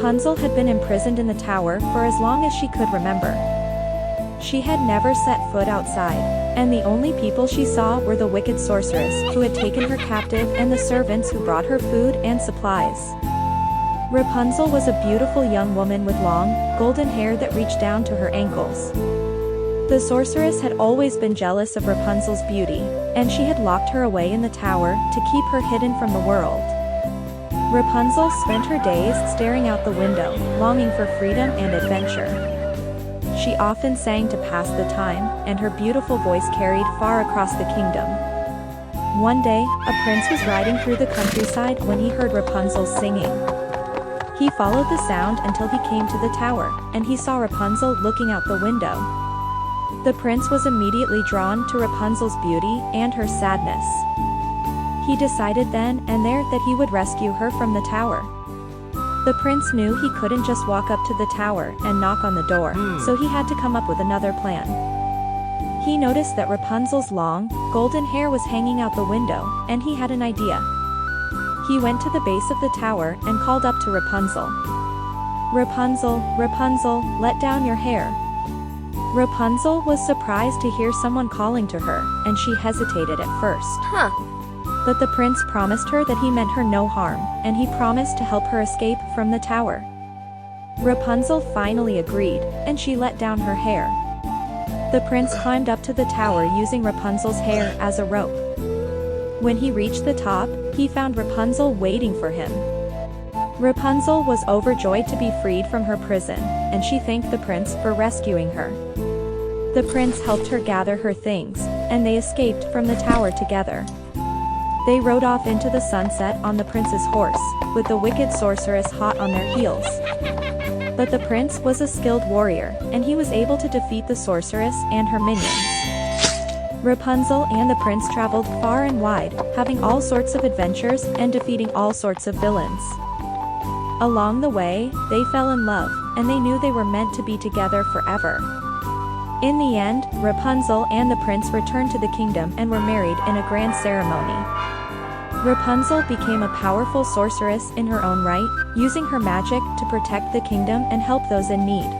Rapunzel had been imprisoned in the tower for as long as she could remember. She had never set foot outside, and the only people she saw were the wicked sorceress who had taken her captive and the servants who brought her food and supplies. Rapunzel was a beautiful young woman with long, golden hair that reached down to her ankles. The sorceress had always been jealous of Rapunzel's beauty, and she had locked her away in the tower to keep her hidden from the world. Rapunzel spent her days staring out the window, longing for freedom and adventure. She often sang to pass the time, and her beautiful voice carried far across the kingdom. One day, a prince was riding through the countryside when he heard Rapunzel singing. He followed the sound until he came to the tower, and he saw Rapunzel looking out the window. The prince was immediately drawn to Rapunzel's beauty and her sadness. He decided then and there that he would rescue her from the tower. The prince knew he couldn't just walk up to the tower and knock on the door, so he had to come up with another plan. He noticed that Rapunzel's long, golden hair was hanging out the window, and he had an idea. He went to the base of the tower and called up to Rapunzel. "Rapunzel, Rapunzel, let down your hair." Rapunzel was surprised to hear someone calling to her, and she hesitated at first. But the prince promised her that he meant her no harm, and he promised to help her escape from the tower. Rapunzel finally agreed, and she let down her hair. The prince climbed up to the tower using Rapunzel's hair as a rope. When he reached the top, he found Rapunzel waiting for him. Rapunzel was overjoyed to be freed from her prison, and she thanked the prince for rescuing her. The prince helped her gather her things, and they escaped from the tower together. They rode off into the sunset on the prince's horse, with the wicked sorceress hot on their heels. But the prince was a skilled warrior, and he was able to defeat the sorceress and her minions. Rapunzel and the prince traveled far and wide, having all sorts of adventures and defeating all sorts of villains. Along the way, they fell in love, and they knew they were meant to be together forever. In the end, Rapunzel and the prince returned to the kingdom and were married in a grand ceremony. Rapunzel became a powerful sorceress in her own right, using her magic to protect the kingdom and help those in need.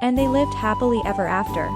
And they lived happily ever after.